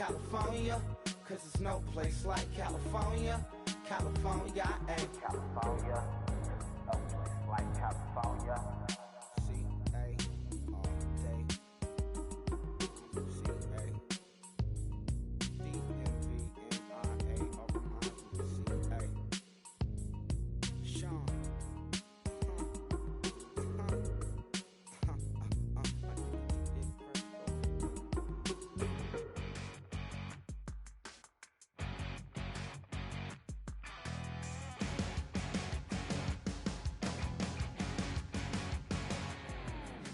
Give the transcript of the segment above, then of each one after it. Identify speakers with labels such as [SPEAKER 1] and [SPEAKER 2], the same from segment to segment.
[SPEAKER 1] California, cause there's no place like California. California, ayy. California, no place like California. C-A, all day. C-A, D-M-V-N-I-A, C-A. Sean.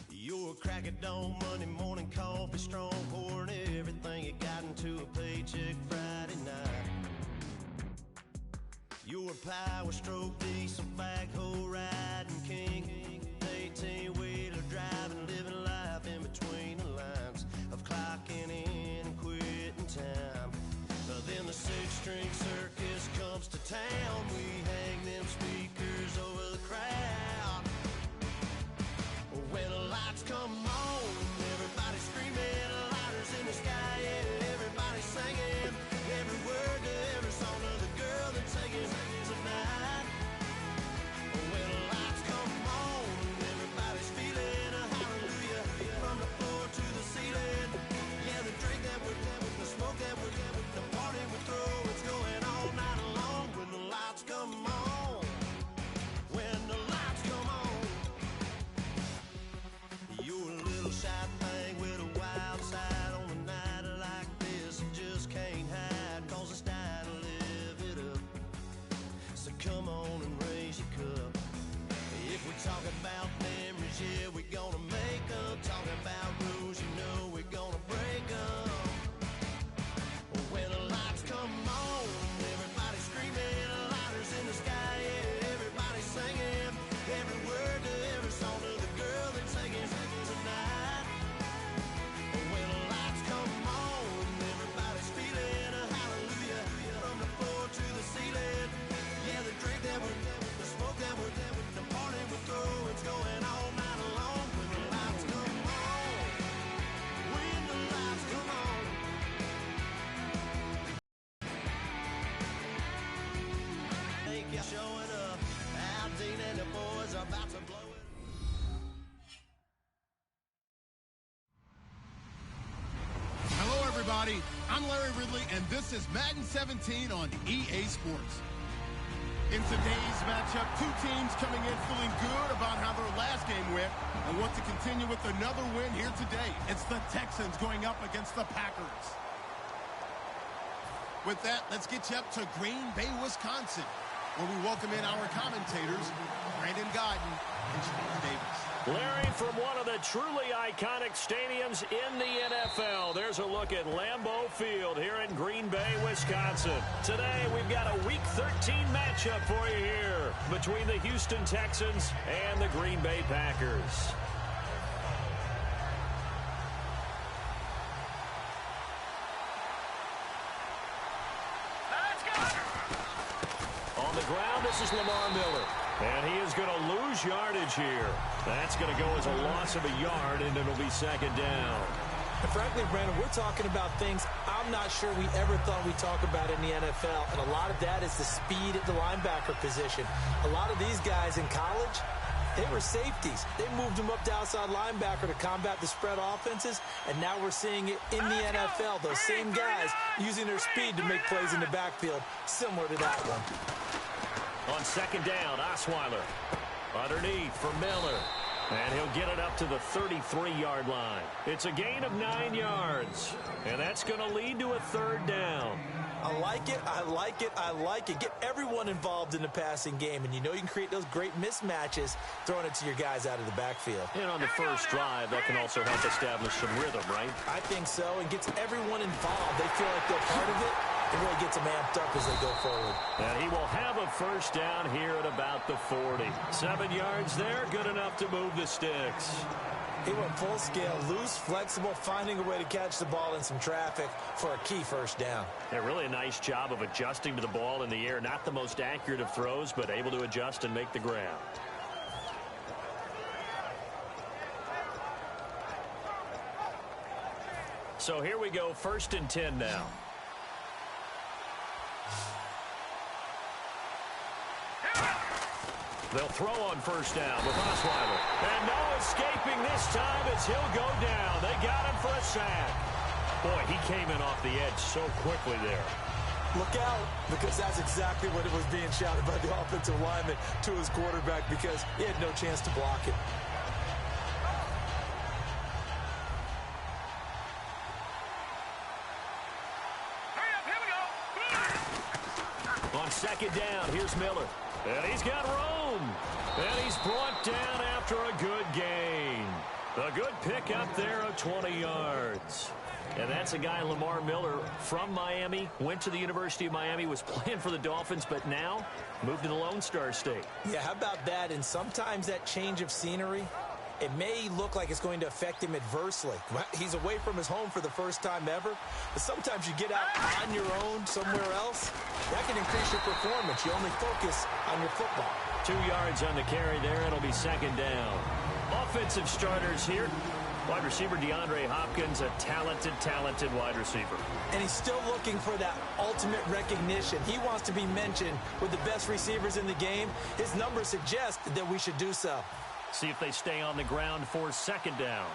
[SPEAKER 2] You're a crack at dawn, Monday morning coffee, strong, pouring everything you got into a paycheck Friday night. You're a power stroke, diesel backhoe riding king, 18-wheeler driving, living life in between the lines of clocking in and quitting time. Then the six-string circus comes to town. We hang them speakers over the crowd. When the lights come on, everybody screaming, lighters in the sky, yeah, everybody singing every word to every song of the girl they're taking tonight. When the lights come on, everybody's feeling a hallelujah from the floor to the ceiling. Yeah, the drink that we're the smoke that we're the party we throw, it's going all night long. When the lights come on, when the lights come on. You're a little shy thing with a wild side on a night like this. You just can't hide, cause it's time to live it up. So come on and raise your cup. If we're talking about memories, yeah, we're gonna make them. Talking about rules, you know we're gonna break them. When the lights come on, everybody screaming, lighters in the sky, yeah, everybody singing every word to every song of the girl they're taking tonight. When the lights come on, everybody's feeling a hallelujah from the floor to the ceiling. Yeah, the drink that we're the smoke that we're the party we throw, it's going all night long. When the lights come on, when the lights come on. Think you're showing up, Al Dean and the boys are about to blow it.
[SPEAKER 3] Hello, everybody. I'm Larry Ridley, and this is Madden 17 on EA Sports. In today's matchup, two teams coming in feeling good about how their last game went and want to continue with another win here today. It's the Texans going up against the Packers. With that, let's get you up to Green Bay, Wisconsin, where we welcome in our commentators, Brandon Guyton and Sean Davis.
[SPEAKER 4] Larry, from one of the truly iconic stadiums in the NFL, there's a look at Lambeau Field here in Green Bay, Wisconsin. Today, we've got a Week 13 matchup for you here between the Houston Texans and the Green Bay Packers. On the ground, this is Lamar Miller. And he is going to lose yardage here. That's going to go as a loss of a yard, and it'll be second down.
[SPEAKER 5] And frankly, Brandon, we're talking about things I'm not sure we ever thought we'd talk about in the NFL. And a lot of that is the speed at the linebacker position. A lot of these guys in college, they were safeties. They moved them up to outside linebacker to combat the spread offenses. And now we're seeing it in the NFL. Those same guys using their speed to make plays in the backfield, similar to that one.
[SPEAKER 4] On second down, Osweiler underneath for Miller. And he'll get it up to the 33-yard line. It's a gain of 9 yards. And that's going to lead to a third down.
[SPEAKER 5] I like it, I like it, I like it. Get everyone involved in the passing game, and you know you can create those great mismatches throwing it to your guys out of the backfield.
[SPEAKER 4] And on the first drive, that can also help establish some rhythm, right?
[SPEAKER 5] I think so, and gets everyone involved. They feel like they're part of it. It really gets them amped up as they go forward.
[SPEAKER 4] And he will have a first down here at about the 40. 7 yards there, good enough to move the sticks.
[SPEAKER 5] He went full scale, loose, flexible, finding a way to catch the ball in some traffic for a key first down.
[SPEAKER 4] Yeah, really a nice job of adjusting to the ball in the air. Not the most accurate of throws, but able to adjust and make the grab. So here we go, 1st and 10 now. They'll throw on 1st down with Osweiler. And no escaping this time as he'll go down. They got him for a sack. Boy, he came in off the edge so quickly there.
[SPEAKER 5] Look out, because that's exactly what it was being shouted by the offensive lineman to his quarterback, because he had no chance to block it.
[SPEAKER 4] On 2nd down, here's Miller. And he's got room. And he's brought down after a good gain. A good pickup there of 20 yards. And that's a guy, Lamar Miller, from Miami, went to the University of Miami, was playing for the Dolphins, but now moved to the Lone Star State.
[SPEAKER 5] Yeah, how about that? And sometimes that change of scenery, it may look like it's going to affect him adversely. He's away from his home for the first time ever, but sometimes you get out on your own somewhere else, that can increase your performance. You only focus on your football.
[SPEAKER 4] 2 yards on the carry there. It'll be 2nd down. Offensive starters here. Wide receiver DeAndre Hopkins, a talented wide receiver.
[SPEAKER 5] And he's still looking for that ultimate recognition. He wants to be mentioned with the best receivers in the game. His numbers suggest that we should do so.
[SPEAKER 4] See if they stay on the ground for 2nd down.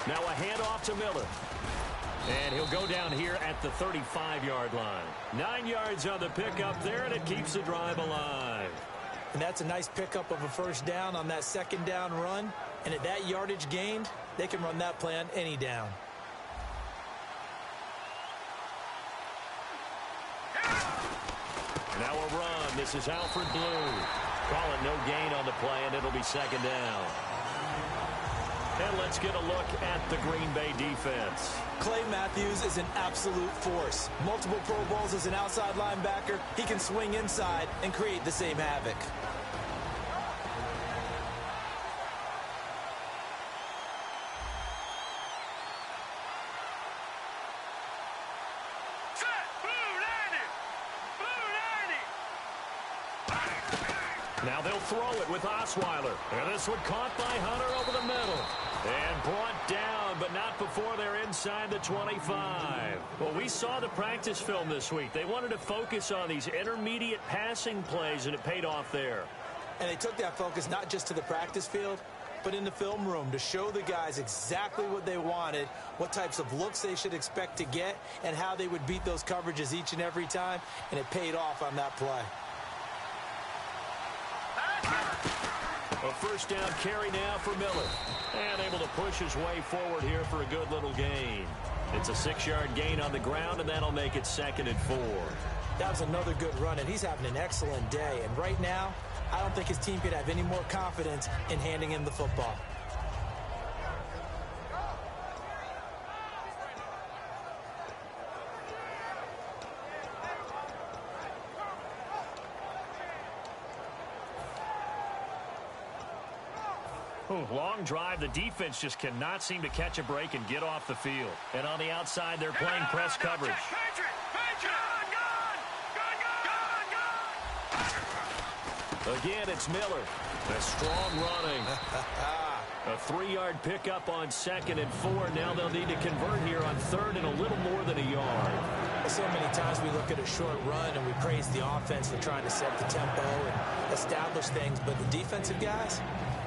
[SPEAKER 4] Now a handoff to Miller. And he'll go down here at the 35-yard line. 9 yards on the pickup there, and it keeps the drive alive.
[SPEAKER 5] And that's a nice pickup of a 1st down on that 2nd down run. And at that yardage gained, they can run that play on any down.
[SPEAKER 4] Now a run. This is Alfred Blue. Call it no gain on the play, and it'll be 2nd down. And let's get a look at the Green Bay defense.
[SPEAKER 5] Clay Matthews is an absolute force. Multiple Pro Bowls as an outside linebacker. He can swing inside and create the same havoc.
[SPEAKER 4] Now they'll throw it with Osweiler. And this one caught by Hunter over the middle. And brought down, but not before they're inside the 25. Well, we saw the practice film this week. They wanted to focus on these intermediate passing plays, and it paid off there.
[SPEAKER 5] And they took that focus not just to the practice field, but in the film room to show the guys exactly what they wanted, what types of looks they should expect to get, and how they would beat those coverages each and every time. And it paid off on that play.
[SPEAKER 4] A 1st down carry now for Miller. And able to push his way forward here for a good little gain. It's a 6-yard gain on the ground, and that'll make it 2nd and 4.
[SPEAKER 5] That was another good run, and he's having an excellent day. And right now, I don't think his team could have any more confidence in handing him the football.
[SPEAKER 4] Long drive. The defense just cannot seem to catch a break and get off the field. And on the outside, they're playing press coverage. Again, it's Miller. A strong running. A 3-yard pickup on 2nd and 4. Now they'll need to convert here on 3rd and a little more than a yard.
[SPEAKER 5] So many times we look at a short run and we praise the offense for trying to set the tempo and establish things. But the defensive guys,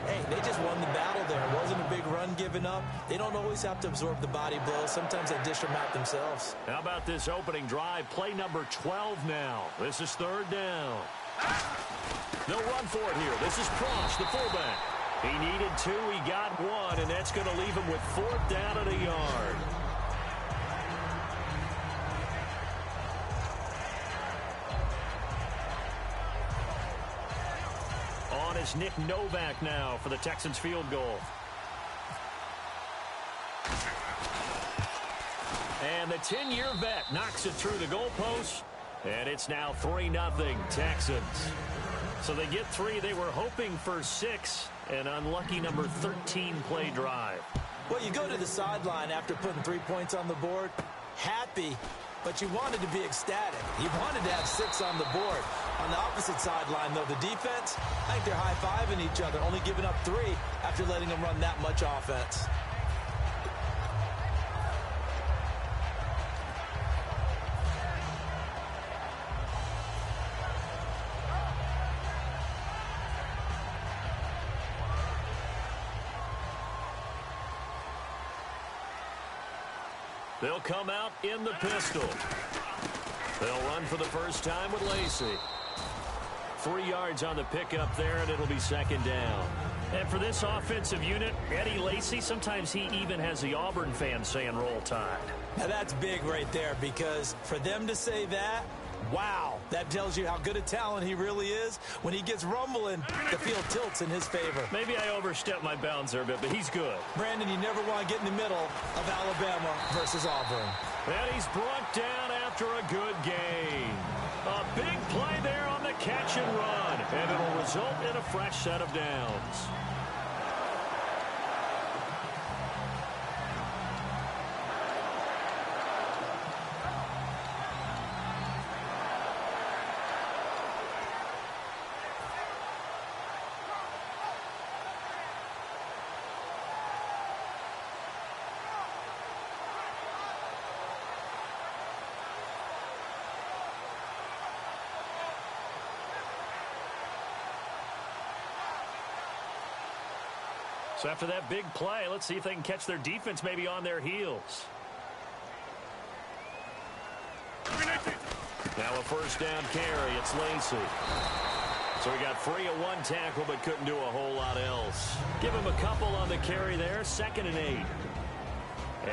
[SPEAKER 5] hey, they just won the battle there. It wasn't a big run given up. They don't always have to absorb the body blows. Sometimes they dish them out themselves.
[SPEAKER 4] How about this opening drive? Play number 12 now. This is 3rd down. They'll run for it here. This is Prosch, the fullback. He needed 2. He got 1, and that's going to leave him with 4th down and a yard. On is Nick Novak now for the Texans field goal. And the 10-year vet knocks it through the goalpost. And it's now 3-0 Texans. So they get 3. They were hoping for 6. An unlucky number 13 play drive.
[SPEAKER 5] Well, you go to the sideline after putting 3 points on the board, happy, but you wanted to be ecstatic. You wanted to have 6 on the board. On the opposite sideline, though, the defense, I think they're high-fiving each other, only giving up 3 after letting them run that much offense.
[SPEAKER 4] They'll come out in the pistol. They'll run for the first time with Lacy. 3 yards on the pickup there, and it'll be second down.
[SPEAKER 6] And for this offensive unit, Eddie Lacy, sometimes he even has the Auburn fans saying roll tide.
[SPEAKER 5] Now that's big right there, because for them to say that, wow, that tells you how good a talent he really is. When he gets rumbling, the field tilts in his favor.
[SPEAKER 6] Maybe I overstepped my bounds there a bit, but he's good.
[SPEAKER 5] Brandon, you never want to get in the middle of Alabama versus Auburn.
[SPEAKER 4] And he's brought down after a good gain. A big play there on the catch and run, and it'll result in a fresh set of downs.
[SPEAKER 6] So after that big play, let's see if they can catch their defense maybe on their heels.
[SPEAKER 4] Now a first down carry. It's Lacy. So he got free of 1 tackle but couldn't do a whole lot else. Give him a couple on the carry there. 2nd and 8.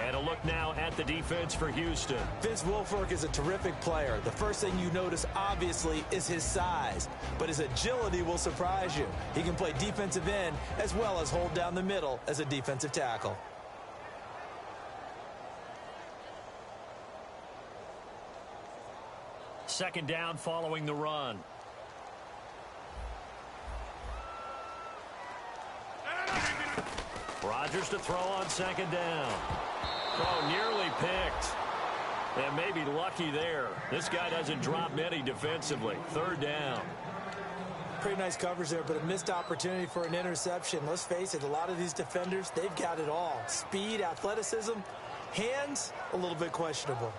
[SPEAKER 4] And a look now at the defense for Houston.
[SPEAKER 5] Vince Wilfork is a terrific player. The first thing you notice, obviously, is his size. But his agility will surprise you. He can play defensive end as well as hold down the middle as a defensive tackle.
[SPEAKER 6] Second down following the run.
[SPEAKER 4] Rodgers to throw on 2nd down. Oh, nearly picked. And maybe lucky there. This guy doesn't drop many defensively. 3rd down.
[SPEAKER 5] Pretty nice coverage there, but a missed opportunity for an interception. Let's face it, a lot of these defenders, they've got it all. Speed, athleticism, hands, a little bit questionable.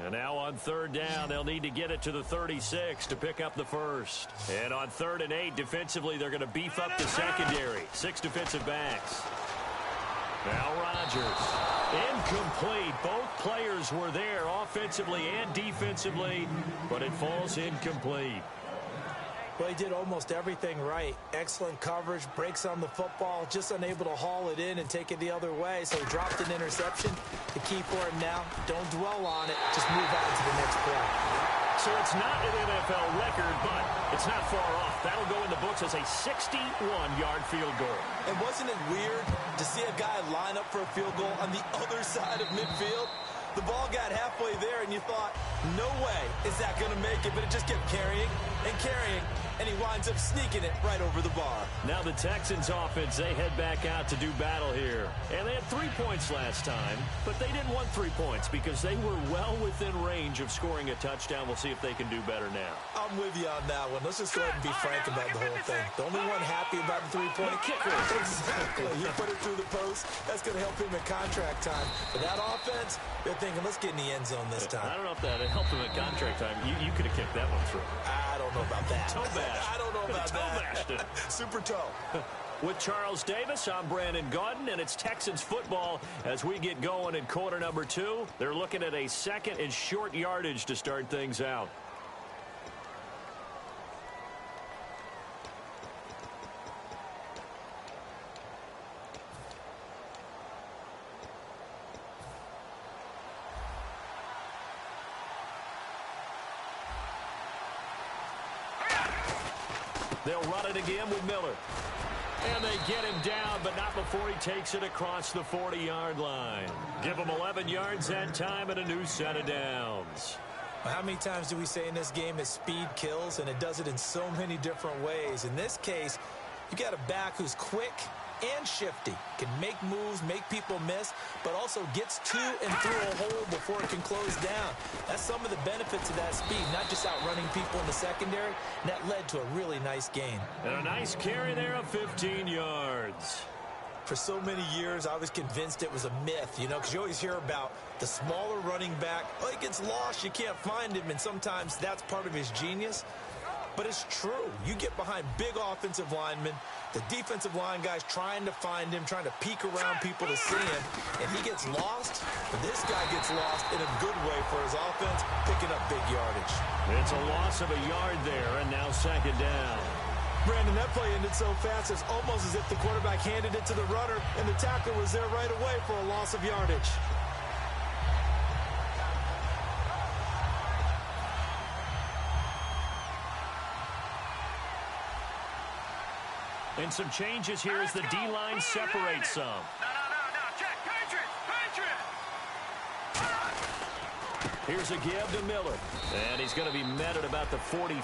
[SPEAKER 4] And now on 3rd down, they'll need to get it to the 36 to pick up the first. And on 3rd and 8, defensively, they're going to beef up the secondary. 6 defensive backs. Now Rodgers. Incomplete. Both players were there offensively and defensively, but it falls incomplete.
[SPEAKER 5] Well, he did almost everything right. Excellent coverage, breaks on the football, just unable to haul it in and take it the other way. So he dropped an interception. The key for him now, don't dwell on it. Just move on to the next play.
[SPEAKER 6] So it's not an NFL record, but it's not far off. That'll go in the books as a 61-yard field goal.
[SPEAKER 5] And wasn't it weird to see a guy line up for a field goal on the other side of midfield? The ball got halfway there, and you thought, no way is that going to make it. But it just kept carrying and carrying, and he winds up sneaking it right over the bar.
[SPEAKER 4] Now the Texans offense, they head back out to do battle here. And they had 3 points last time, but they didn't want 3 points because they were well within range of scoring a touchdown. We'll see if they can do better now.
[SPEAKER 5] I'm with you on that one. Let's just go ahead and be frank about the whole thing. The only one happy about the 3-point kicker. Exactly. He put it through the post. That's going to help him in contract time. For that offense, they're thinking, let's get in the end zone this time.
[SPEAKER 4] I don't know if that helped him at contract time. You could have kicked that one through.
[SPEAKER 5] I don't know about that.
[SPEAKER 4] Toe bash.
[SPEAKER 5] I don't know about
[SPEAKER 4] that. Toe bashed it.
[SPEAKER 5] Super toe.
[SPEAKER 4] With Charles Davis, I'm Brandon Gaudin, and it's Texans football as we get going in quarter number 2. They're looking at a 2nd and short yardage to start things out. They'll run it again with Miller. And they get him down, but not before he takes it across the 40-yard line. Give him 11 yards that time and a new set of downs.
[SPEAKER 5] Well, how many times do we say in this game that speed kills, and it does it in so many different ways? In this case, you got a back who's quick and shifty, can make moves, make people miss, but also gets to and through a hole before it can close down. That's some of the benefits of that speed, not just outrunning people in the secondary, and that led to a really nice gain.
[SPEAKER 4] And a nice carry there of 15 yards.
[SPEAKER 5] For so many years, I was convinced it was a myth, because you always hear about the smaller running back. Oh, he gets lost, you can't find him, and sometimes that's part of his genius. But it's true. You get behind big offensive linemen, the defensive line guys trying to find him, trying to peek around people to see him, and he gets lost. But this guy gets lost in a good way for his offense, picking up big yardage.
[SPEAKER 4] It's a loss of a yard there, and now second down.
[SPEAKER 5] Brandon, that play ended so fast, it's almost as if the quarterback handed it to the runner, and the tackler was there right away for a loss of yardage.
[SPEAKER 4] And some changes here as the D-line separates some.
[SPEAKER 7] No. Check. Patriots.
[SPEAKER 4] Here's a give to Miller. And he's going to be met at about the 43.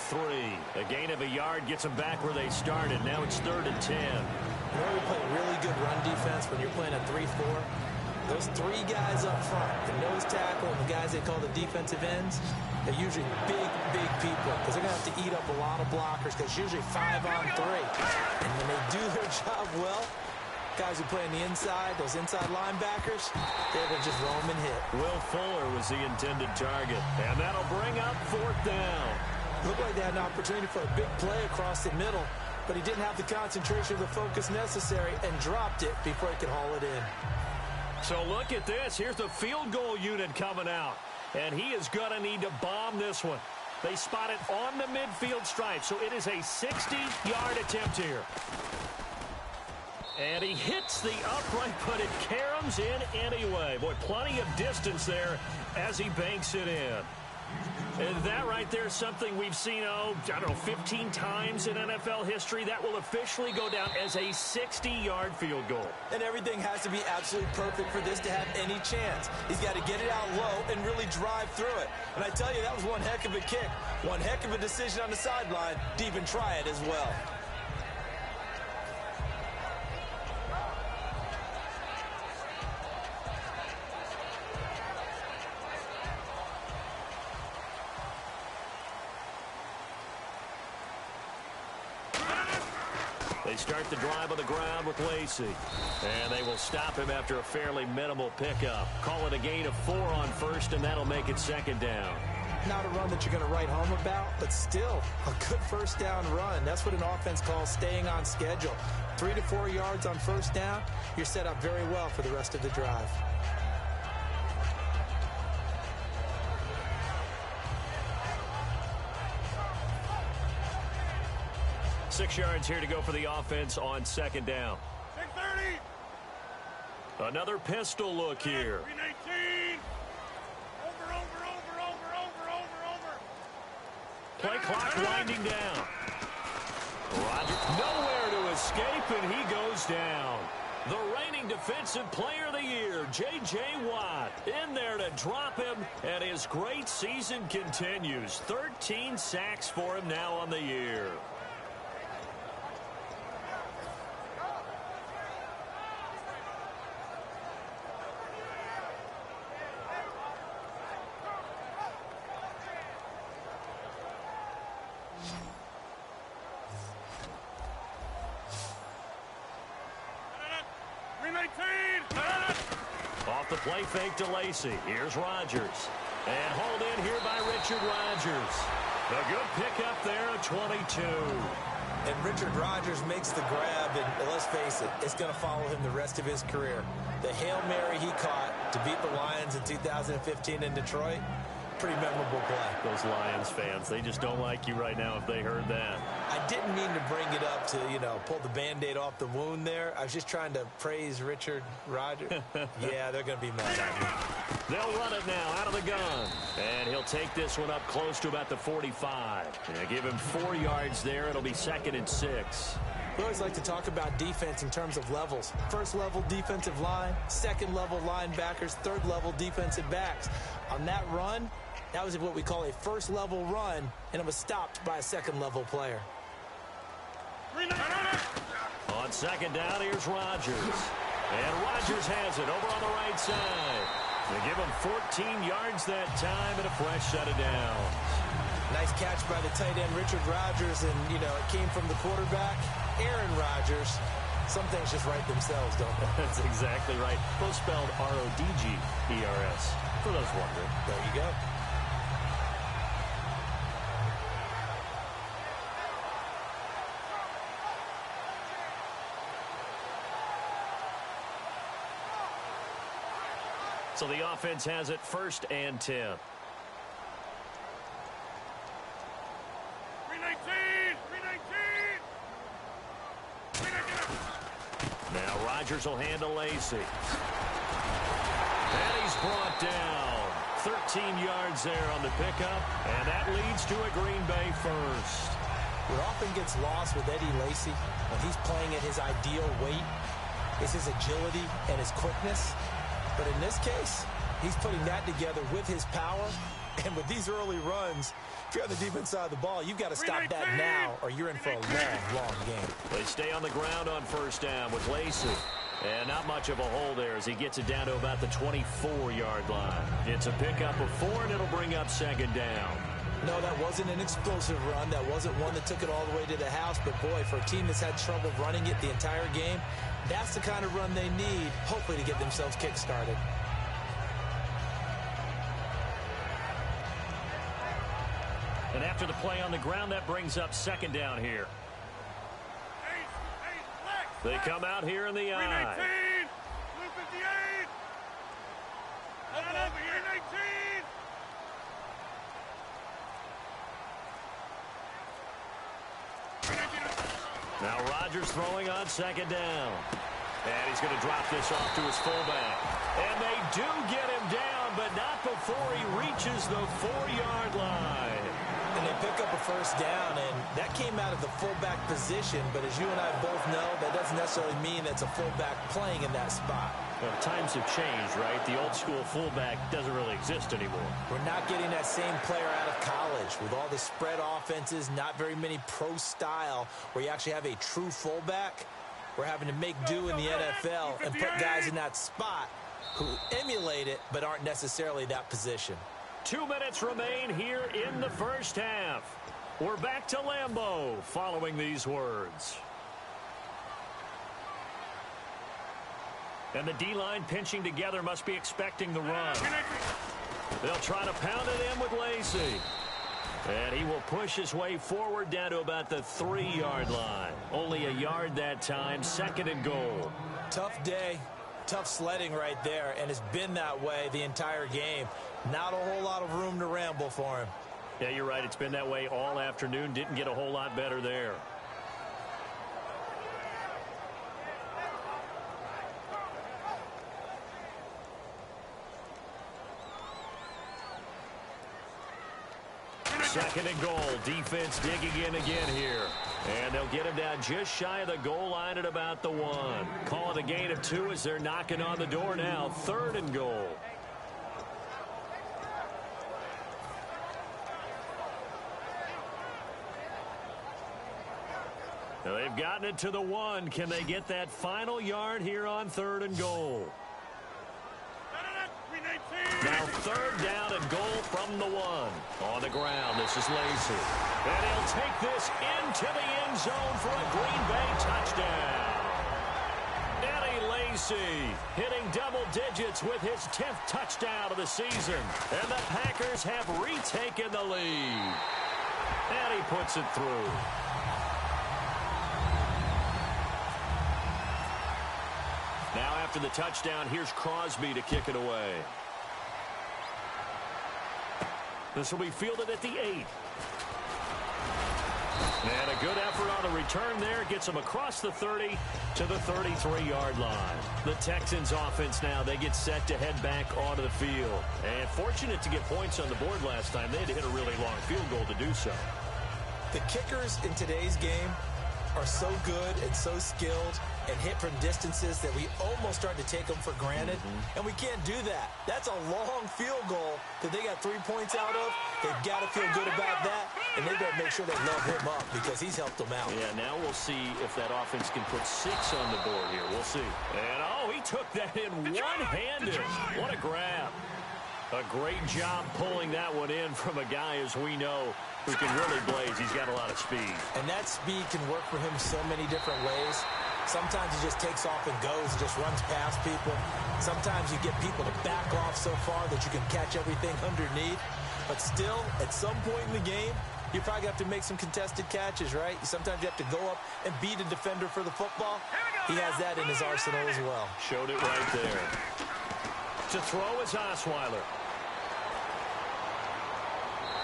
[SPEAKER 4] A gain of a yard gets him back where they started. Now it's 3rd and 10.
[SPEAKER 5] You know, we play really good run defense when you're playing a 3-4. Those three guys up front, the nose tackle and the guys they call the defensive ends, they're usually big people because they're going to have to eat up a lot of blockers because it's usually 5 on 3. And when they do their job well, guys who play on the inside, those inside linebackers, they're going to just roam and hit.
[SPEAKER 4] Will Fuller was the intended target. And that'll bring up 4th down.
[SPEAKER 5] Looked like they had an opportunity for a big play across the middle, but he didn't have the concentration or the focus necessary and dropped it before he could haul it in.
[SPEAKER 4] So look at this. Here's the field goal unit coming out. And he is going to need to bomb this one. They spot it on the midfield stripe. So it is a 60-yard attempt here. And he hits the upright, but it caroms in anyway. Boy, plenty of distance there as he banks it in. And that right there is something we've seen, 15 times in NFL history. That will officially go down as a 60-yard field goal.
[SPEAKER 5] And everything has to be absolutely perfect for this to have any chance. He's got to get it out low and really drive through it. And I tell you, that was one heck of a kick. One heck of a decision on the sideline to even try it as well.
[SPEAKER 4] They start the drive on the ground with Lacy. And they will stop him after a fairly minimal pickup. Call it a gain of 4 on 1st, and that'll make it 2nd down.
[SPEAKER 5] Not a run that you're going to write home about, but still a good 1st down run. That's what an offense calls staying on schedule. 3 to 4 yards on 1st down, you're set up very well for the rest of the drive.
[SPEAKER 4] Six yards here to go for the offense on 2nd down.
[SPEAKER 7] 630.
[SPEAKER 4] Another pistol look here.
[SPEAKER 7] 319. Over.
[SPEAKER 4] Play clock winding down. Rodgers nowhere to escape, and he goes down. The reigning defensive player of the year, J.J. Watt, in there to drop him, and his great season continues. 13 sacks for him now on the year. Off the play fake to Lacy. Here's Rodgers. And hauled in here by Richard Rodgers. A good pickup there at 22.
[SPEAKER 5] And Richard Rodgers makes the grab, and let's face it, it's going to follow him the rest of his career. The Hail Mary he caught to beat the Lions in 2015 in Detroit, Pretty memorable play.
[SPEAKER 4] Those Lions fans, they just don't like you right now if they heard that.
[SPEAKER 5] I didn't mean to bring it up to, pull the Band-Aid off the wound there. I was just trying to praise Richard Rodgers. Yeah, they're going to be mad at me.
[SPEAKER 4] They'll run it now out of the gun. And he'll take this one up close to about the 45. Give him 4 yards there. It'll be 2nd and 6.
[SPEAKER 5] We always like to talk about defense in terms of levels. First level defensive line, second level linebackers, third level defensive backs. On that run, that was what we call a first level run, and it was stopped by a second level player.
[SPEAKER 4] On 2nd down, here's Rodgers. And Rodgers has it over on the right side. They give him 14 yards that time and a fresh set of downs.
[SPEAKER 5] Nice catch by the tight end, Richard Rodgers, and, it came from the quarterback, Aaron Rodgers. Some things just write themselves, don't they?
[SPEAKER 4] That's exactly right. Both spelled R-O-D-G-E-R-S, for those wondering.
[SPEAKER 5] There you go.
[SPEAKER 4] So the offense has it 1st and 10.
[SPEAKER 7] 319! 319!
[SPEAKER 4] Now Rodgers will hand to Lacy. And he's brought down. 13 yards there on the pickup. And that leads to a Green Bay first.
[SPEAKER 5] What often gets lost with Eddie Lacy when he's playing at his ideal weight is his agility and his quickness. But in this case, he's putting that together with his power. And with these early runs, if you're on the defense side of the ball, you've got to stop that now or you're in for a long, long game.
[SPEAKER 4] They stay on the ground on 1st down with Lacy. And not much of a hole there as he gets it down to about the 24-yard line. It's a pickup of 4, and it'll bring up 2nd down.
[SPEAKER 5] No, that wasn't an explosive run. That wasn't one that took it all the way to the house. But, boy, for a team that's had trouble running it the entire game, that's the kind of run they need, hopefully, to get themselves kick-started.
[SPEAKER 4] And after the play on the ground, that brings up 2nd down here. They come out here in the I.
[SPEAKER 7] 319! Blue 58! Up over here! 319!
[SPEAKER 4] Now Rodgers throwing on 2nd down. And he's going to drop this off to his fullback. And they do get him down, but not before he reaches the 4-yard line.
[SPEAKER 5] And they pick up a 1st down, and that came out of the fullback position. But as you and I both know, that doesn't necessarily mean it's a fullback playing in that spot.
[SPEAKER 4] Well, times have changed, right? The old school fullback doesn't really exist anymore.
[SPEAKER 5] We're not getting that same player out of college. With all the spread offenses, not very many pro style, where you actually have a true fullback. We're having to make do in the NFL and put guys in that spot who emulate it but aren't necessarily that position.
[SPEAKER 4] 2 minutes remain here in the 1st half. We're back to Lambeau following these words. And the D-line pinching together must be expecting the run. They'll try to pound it in with Lacy. And he will push his way forward down to about the 3-yard line. Only a yard that time, 2nd and goal.
[SPEAKER 5] Tough day, tough sledding right there, and it's been that way the entire game. Not a whole lot of room to ramble for him.
[SPEAKER 4] Yeah, you're right. It's been that way all afternoon. Didn't get a whole lot better there. Second and goal. Defense digging in again here. And they'll get him down just shy of the goal line at about the 1. Call it a gain of 2 as they're knocking on the door now. 3rd and goal. Now they've gotten it to the 1. Can they get that final yard here on 3rd and goal? Now 3rd down and goal from the 1. On the ground, this is Lacy. And he'll take this into the end zone for a Green Bay touchdown. Eddie Lacy hitting double digits with his 10th touchdown of the season. And the Packers have retaken the lead. And he puts it through. Now after the touchdown, here's Crosby to kick it away. This will be fielded at the 8. And a good effort on the return there. Gets them across the 30 to the 33-yard line. The Texans offense now, they get set to head back onto the field. And fortunate to get points on the board last time. They had to hit a really long field goal to do so.
[SPEAKER 5] The kickers in today's game are so good and so skilled and hit from distances that we almost start to take them for granted. And we can't do that. That's a long field goal that they got 3 points out of. They've got to feel good about that, and they better make sure they love him up because he's helped them out.
[SPEAKER 4] Yeah, now we'll see if that offense can put 6 on the board here. We'll see. And, oh, he took that in one-handed. What a grab. A great job pulling that one in from a guy, as we know, who can really blaze. He's got a lot of speed.
[SPEAKER 5] And that speed can work for him so many different ways. Sometimes he just takes off and goes, just runs past people. Sometimes you get people to back off so far that you can catch everything underneath. But still, at some point in the game, you probably have to make some contested catches, right? Sometimes you have to go up and beat a defender for the football. He has that in his arsenal as well.
[SPEAKER 4] Showed it right there. To throw is Osweiler.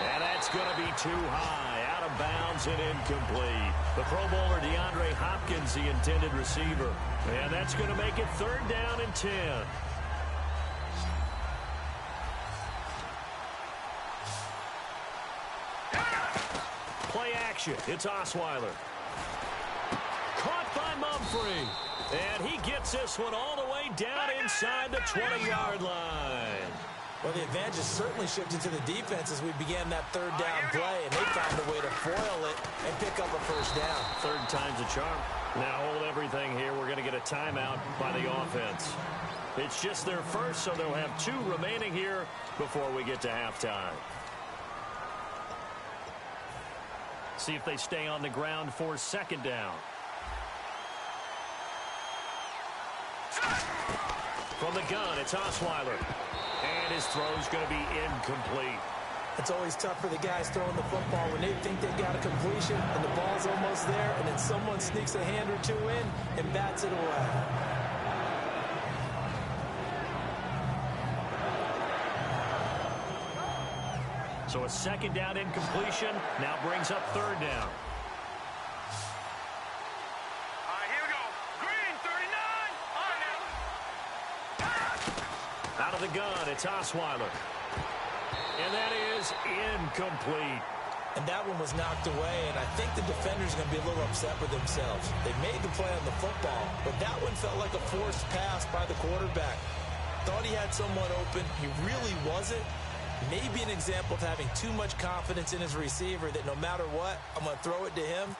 [SPEAKER 4] And that's going to be too high, out of bounds and incomplete. The Pro Bowler DeAndre Hopkins, the intended receiver. And that's going to make it 3rd down and 10. Play action. It's Osweiler. Caught by Mumphrey. And he gets this one all the way down inside the 20-yard line.
[SPEAKER 5] Well, the advantage has certainly shifted to the defense as we began that 3rd down play, and they found a way to foil it and pick up a 1st down.
[SPEAKER 4] 3rd time's a charm. Now hold everything here. We're going to get a timeout by the offense. It's just their first, so they'll have 2 remaining here before we get to halftime. See if they stay on the ground for 2nd down. From the gun, it's Osweiler. And his throw's going to be incomplete.
[SPEAKER 5] It's always tough for the guys throwing the football when they think they've got a completion and the ball's almost there, and then someone sneaks a hand or 2 in and bats it away.
[SPEAKER 4] So a 2nd down incompletion now brings up 3rd down. Out of the gun, it's Osweiler. And that is incomplete.
[SPEAKER 5] And that one was knocked away, and I think the defenders are going to be a little upset with themselves. They made the play on the football, but that one felt like a forced pass by the quarterback. Thought he had someone open. He really wasn't. Maybe an example of having too much confidence in his receiver that no matter what, I'm going to throw it to him.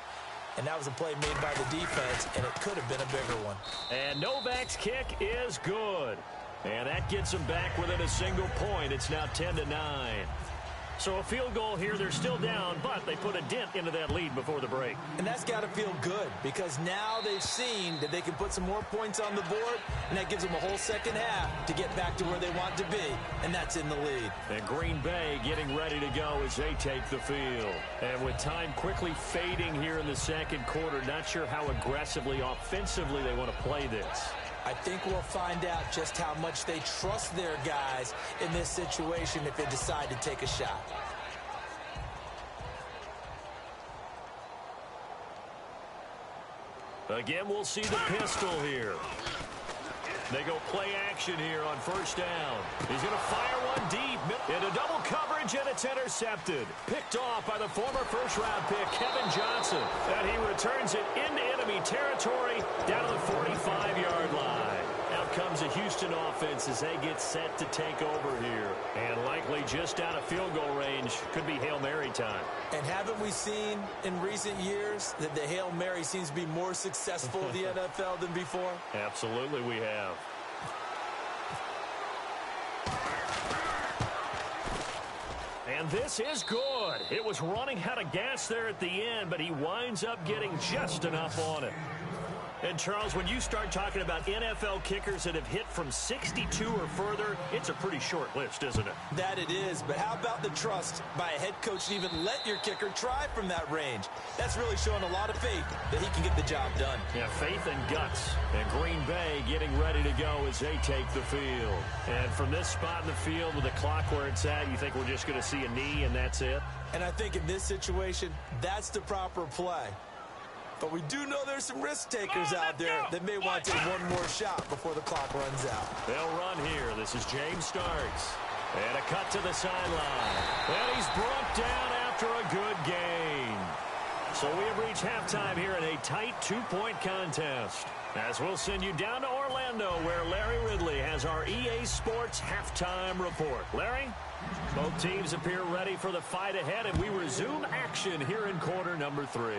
[SPEAKER 5] And that was a play made by the defense, and it could have been a bigger one.
[SPEAKER 4] And Novak's kick is good. And that gets them back within a single point. It's now 10-9. So a field goal here. They're still down, but they put a dent into that lead before the break.
[SPEAKER 5] And that's got to feel good because now they've seen that they can put some more points on the board, and that gives them a whole 2nd half to get back to where they want to be, and that's in the lead.
[SPEAKER 4] And Green Bay getting ready to go as they take the field. And with time quickly fading here in the 2nd quarter, not sure how aggressively, offensively they want to play this.
[SPEAKER 5] I think we'll find out just how much they trust their guys in this situation if they decide to take a shot.
[SPEAKER 4] Again, we'll see the pistol here. They go play action here on 1st down. He's going to fire one deep into double coverage, and it's intercepted. Picked off by the former 1st-round pick, Kevin Johnson. And he returns it into enemy territory down to the 45-yard line. Out comes the Houston offense as they get set to take over here. And likely just out of field goal range. Could be Hail Mary time.
[SPEAKER 5] And haven't we seen in recent years that the Hail Mary seems to be more successful in the NFL than before?
[SPEAKER 4] Absolutely we have. And this is good. It was running out of gas there at the end, but he winds up getting just enough on it. And, Charles, when you start talking about NFL kickers that have hit from 62 or further, it's a pretty short list, isn't it?
[SPEAKER 5] That it is, but how about the trust by a head coach to even let your kicker try from that range? That's really showing a lot of faith that he can get the job done.
[SPEAKER 4] Yeah, faith and guts. And Green Bay getting ready to go as they take the field. And from this spot in the field with the clock where it's at, you think we're just going to see a knee and that's it?
[SPEAKER 5] And I think in this situation, that's the proper play. But we do know there's some risk takers out there that may want to take one more shot before the clock runs out.
[SPEAKER 4] They'll run here. This is James Starks. And a cut to the sideline. And he's brought down after a good gain. So we have reached halftime here in a tight 2-point contest. As we'll send you down to Orlando, where Larry Ridley has our EA Sports halftime report. Larry? Both teams appear ready for the fight ahead, and we resume action here in quarter number 3.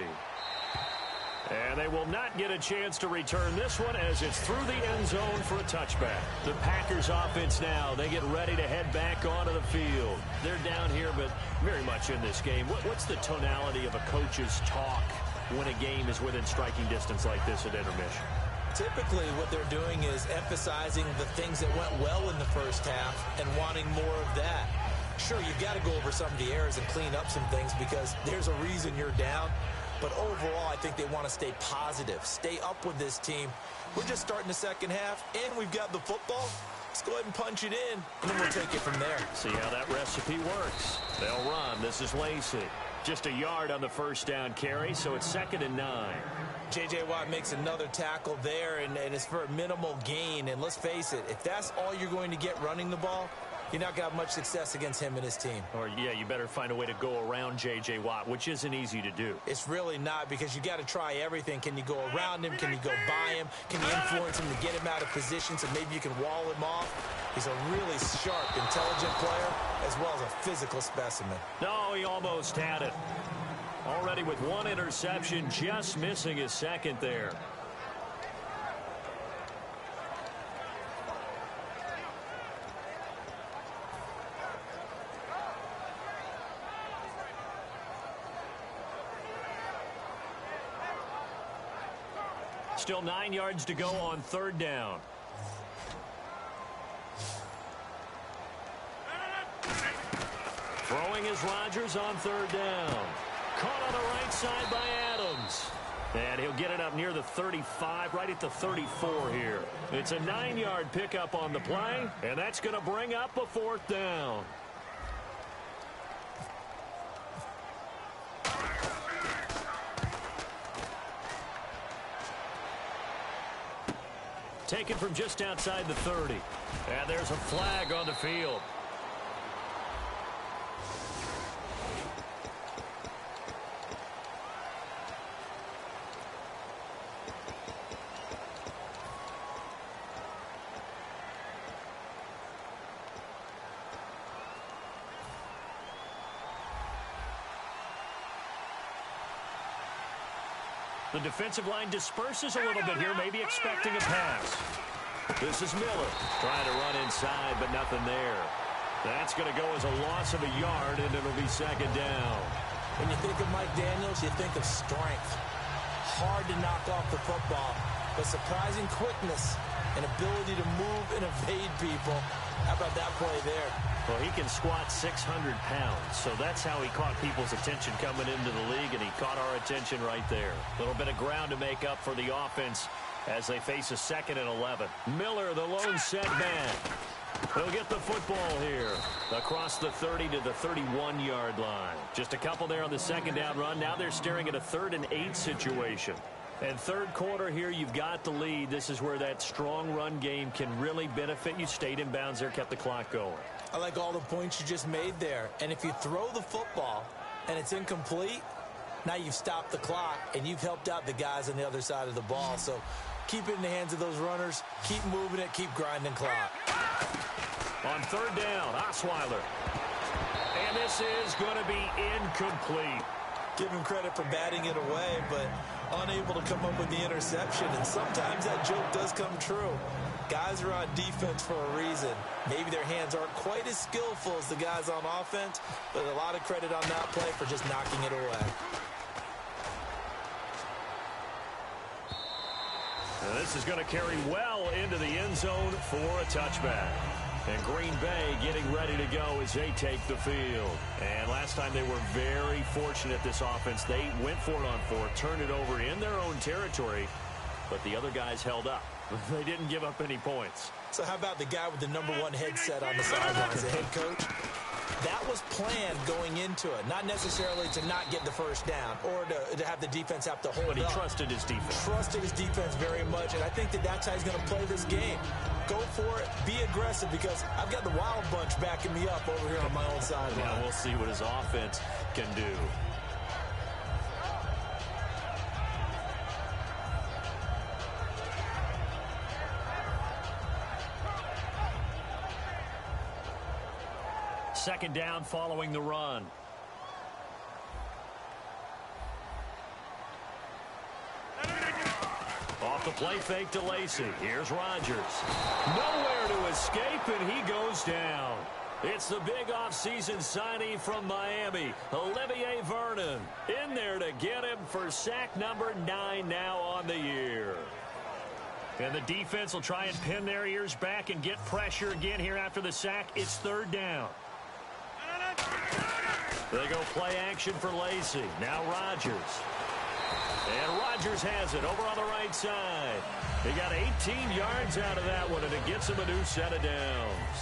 [SPEAKER 4] And they will not get a chance to return this one as it's through the end zone for a touchback. The Packers offense now, they get ready to head back onto the field. They're down here, but very much in this game. What's the tonality of a coach's talk when a game is within striking distance like this at intermission?
[SPEAKER 5] Typically, what they're doing is emphasizing the things that went well in the first half and wanting more of that. Sure, you've got to go over some of the errors and clean up some things because there's a reason you're down. But overall, I think they want to stay positive, stay up with this team. We're just starting the second half, and we've got the football. Let's go ahead and punch it in, and then we'll take it from there.
[SPEAKER 4] See how that recipe works. They'll run. This is Lacey. Just a yard on the first down carry, so it's 2nd and 9.
[SPEAKER 5] J.J. Watt makes another tackle there, and it's for a minimal gain. And let's face it, if that's all you're going to get running the ball, you're not got much success against him and his team.
[SPEAKER 4] Or, yeah, you better find a way to go around J.J. Watt, which isn't easy to do.
[SPEAKER 5] It's really not because you got to try everything. Can you go around him? Can you go by him? Can you influence him to get him out of position so maybe you can wall him off? He's a really sharp, intelligent player as well as a physical specimen.
[SPEAKER 4] No, he almost had it. Already with one interception, just missing his second there. Still 9 yards to go on 3rd down. Throwing is Rodgers on 3rd down. Caught on the right side by Adams. And he'll get it up near the 35, right at the 34 here. It's a 9-yard pickup on the play, and that's going to bring up a 4th down. Taken from just outside the 30. And there's a flag on the field. The defensive line disperses a little bit here, maybe expecting a pass. This is Miller trying to run inside, but nothing there. That's going to go as a loss of a yard, and it'll be 2nd down.
[SPEAKER 5] When you think of Mike Daniels, you think of strength. Hard to knock off the football, but surprising quickness and ability to move and evade people. How about that play there?
[SPEAKER 4] Well, he can squat 600 pounds, so that's how he caught people's attention coming into the league, and he caught our attention right there. A little bit of ground to make up for the offense as they face a 2nd and 11. Miller, the lone setback. He'll get the football here across the 30 to the 31-yard line. Just a couple there on the 2nd down run. Now they're staring at a 3rd and 8 situation. And 3rd quarter here, you've got the lead. This is where that strong run game can really benefit you. Stayed in bounds there, kept the clock going.
[SPEAKER 5] I like all the points you just made there. And if you throw the football and it's incomplete, now you've stopped the clock and you've helped out the guys on the other side of the ball. So keep it in the hands of those runners. Keep moving it. Keep grinding clock.
[SPEAKER 4] On 3rd down, Osweiler. And this is going to be incomplete.
[SPEAKER 5] Give him credit for batting it away, but unable to come up with the interception. And sometimes that joke does come true. Guys are on defense for a reason. Maybe their hands aren't quite as skillful as the guys on offense, but a lot of credit on that play for just knocking it away.
[SPEAKER 4] And this is going to carry well into the end zone for a touchback. And Green Bay getting ready to go as they take the field. And last time they were very fortunate, this offense. They went for it on 4, turned it over in their own territory, but the other guys held up. They didn't give up any points.
[SPEAKER 5] So how about the guy with the #1 headset on the sidelines, the head coach? That was planned going into it, not necessarily to not get the first down or to have the defense have to hold up.
[SPEAKER 4] But he trusted his defense.
[SPEAKER 5] Trusted his defense very much, and I think that's how he's going to play this game. Go for it, be aggressive, because I've got the Wild Bunch backing me up over here on my own sideline.
[SPEAKER 4] Now we'll see what his offense can do. Second down following the run. Off the play fake to Lacy. Here's Rodgers. Nowhere to escape, and he goes down. It's the big offseason signing from Miami, Olivier Vernon. In there to get him for sack number 9 now on the year. And the defense will try and pin their ears back and get pressure again here after the sack. It's third down. They go play action for Lacy. Now Rodgers. And Rodgers has it over on the right side. He got 18 yards out of that one, and it gets him a new set of downs.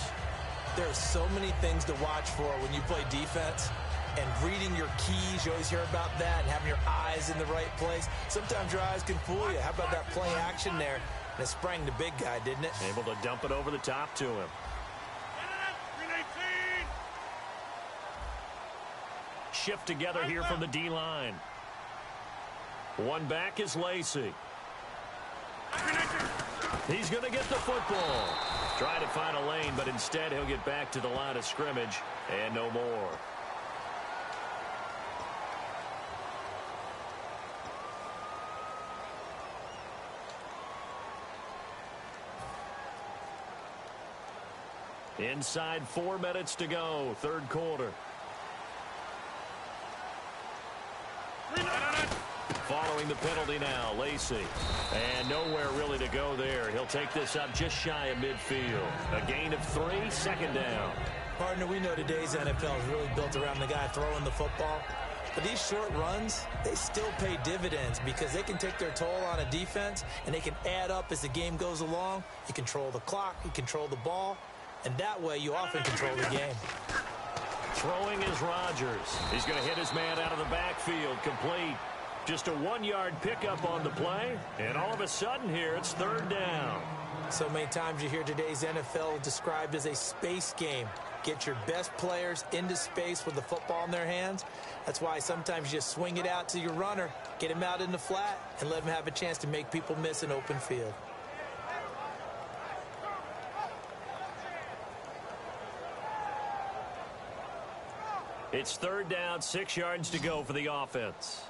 [SPEAKER 5] There are so many things to watch for when you play defense. And reading your keys, you always hear about that, and having your eyes in the right place. Sometimes your eyes can fool you. How about that play action there? And it sprang the big guy, didn't it?
[SPEAKER 4] Able to dump it over the top to him. Shift together here from the D-line. One back is Lacy. He's going to get the football. Try to find a lane, but instead he'll get back to the line of scrimmage and no more. Inside 4 minutes to go, third quarter. Following the penalty now, Lacy. And nowhere really to go there. He'll take this up just shy of midfield. A gain of 3, second down.
[SPEAKER 5] Partner, we know today's NFL is really built around the guy throwing the football. But these short runs, they still pay dividends because they can take their toll on a defense, and they can add up as the game goes along. You control the clock, you control the ball, and that way you often control the game.
[SPEAKER 4] Throwing is Rodgers. He's going to hit his man out of the backfield, complete. Just a 1-yard pickup on the play, and all of a sudden here it's third down.
[SPEAKER 5] So many times you hear today's NFL described as a space game. Get your best players into space with the football in their hands. That's why sometimes you just swing it out to your runner, get him out in the flat, and let him have a chance to make people miss an open field.
[SPEAKER 4] It's third down, 6 yards to go for the offense.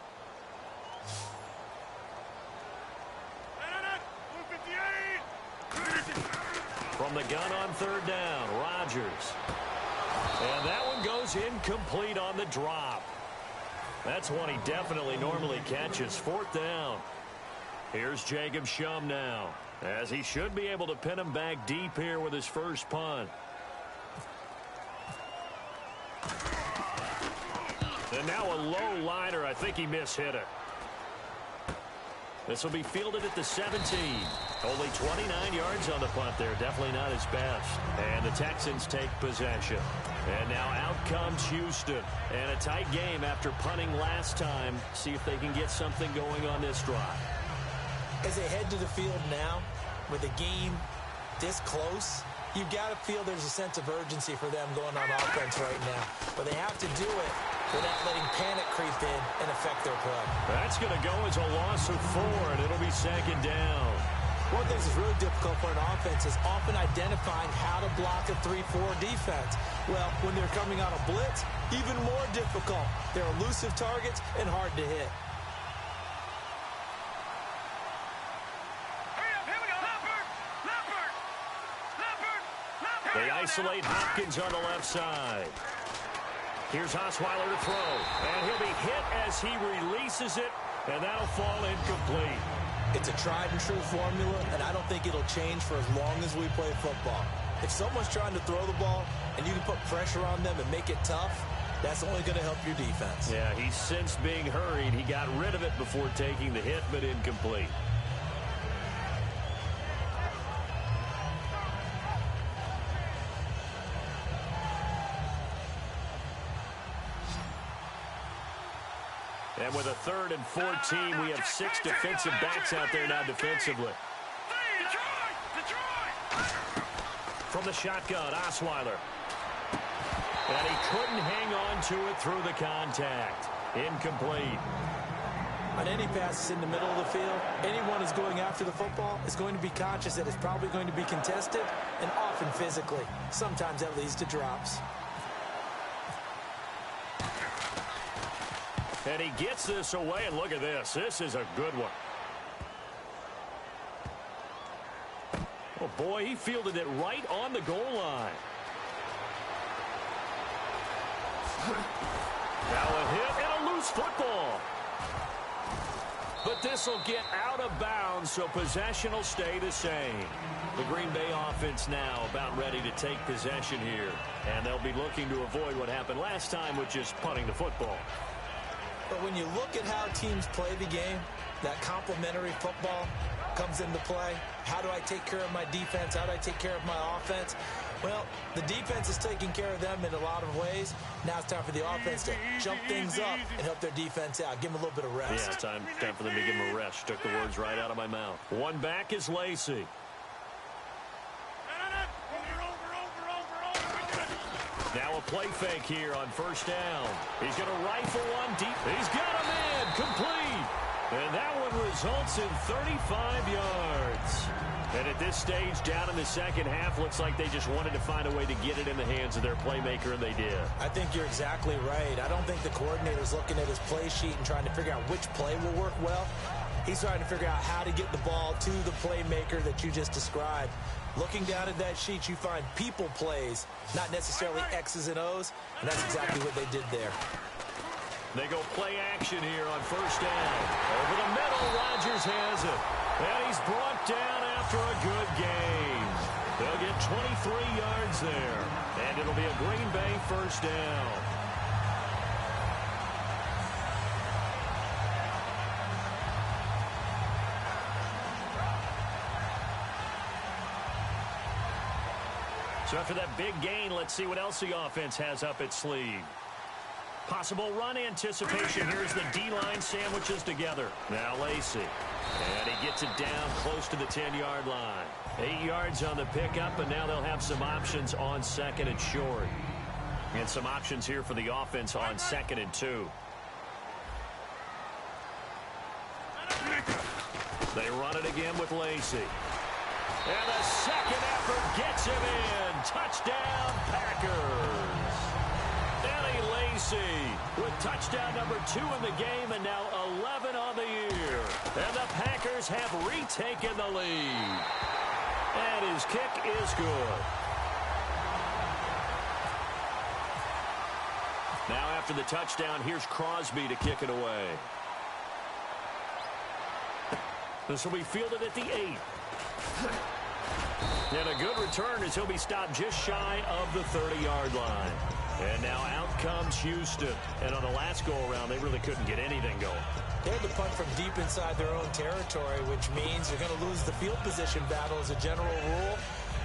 [SPEAKER 4] From the gun on third down, Rodgers. And that one goes incomplete on the drop. That's one he definitely normally catches. Fourth down. Here's Jacob Shum now, as he should be able to pin him back deep here with his first punt. And now a low liner. I think he mishit it. This will be fielded at the 17. Only 29 yards on the punt there. Definitely not his best. And the Texans take possession. And now out comes Houston. And a tight game after punting last time. See if they can get something going on this drive.
[SPEAKER 5] As they head to the field now, with the game this close, you've got to feel there's a sense of urgency for them going on offense right now. But they have to do it without letting panic creep in and affect their play.
[SPEAKER 4] That's going to go as a loss of 4, and it'll be second down.
[SPEAKER 5] One of the things that's really difficult for an offense is often identifying how to block a 3-4 defense. Well, when they're coming on a blitz, even more difficult. They're elusive targets and hard to hit.
[SPEAKER 4] They isolate Hopkins on the left side. Here's Osweiler to throw. And he'll be hit as he releases it. And that'll fall incomplete.
[SPEAKER 5] It's a tried-and-true formula, and I don't think it'll change for as long as we play football. If someone's trying to throw the ball and you can put pressure on them and make it tough, that's only going to help your defense.
[SPEAKER 4] Yeah, he sensed being hurried. He got rid of it before taking the hit, but incomplete. And with a 3rd and 14, we have 6 defensive backs out there now defensively. From the shotgun, Osweiler. And he couldn't hang on to it through the contact. Incomplete.
[SPEAKER 5] On any passes in the middle of the field, anyone who's going after the football is going to be conscious that it's probably going to be contested and often physically. Sometimes that leads to drops.
[SPEAKER 4] And he gets this away, and look at this. This is a good one. Oh, boy, he fielded it right on the goal line. Now a hit and a loose football. But this will get out of bounds, so possession will stay the same. The Green Bay offense now about ready to take possession here. And they'll be looking to avoid what happened last time, which is punting the football.
[SPEAKER 5] But when you look at how teams play the game, that complementary football comes into play. How do I take care of my defense? How do I take care of my offense? Well, the defense is taking care of them in a lot of ways. Now it's time for the offense to jump things up and help their defense out. Give them a little bit of rest.
[SPEAKER 4] Yeah, time for them to give them a rest. Took the words right out of my mouth. One back is Lacy. Now a play fake here on 1st down. He's going to rifle one deep. He's got him in. Complete. And that one results in 35 yards. And at this stage, down in the second half, looks like they just wanted to find a way to get it in the hands of their playmaker, and they did.
[SPEAKER 5] I think you're exactly right. I don't think the coordinator's looking at his play sheet and trying to figure out which play will work well. He's trying to figure out how to get the ball to the playmaker that you just described. Looking down at that sheet, you find people plays, not necessarily X's and O's, and that's exactly what they did there.
[SPEAKER 4] They go play action here on 1st down. Over the middle, Rodgers has it. And he's brought down after a good game. They'll get 23 yards there. And it'll be a Green Bay 1st down. So after that big gain, let's see what else the offense has up its sleeve. Possible run anticipation. Here's the D-line sandwiches together. Now Lacy. And he gets it down close to the 10-yard line. 8 yards on the pickup, and now they'll have some options on 2nd and short. And some options here for the offense on 2nd and 2. They run it again with Lacy. And the second effort gets him in. Touchdown, Packers. Eddie Lacy with touchdown number 2 in the game, and now 11 on the year. And the Packers have retaken the lead. And his kick is good. Now after the touchdown, here's Crosby to kick it away. This will be fielded at the 8. And a good return as he'll be stopped just shy of the 30-yard line. And now out comes Houston. And on the last go-around, they really couldn't get anything going.
[SPEAKER 5] They had to punt from deep inside their own territory, which means they're going to lose the field position battle as a general rule.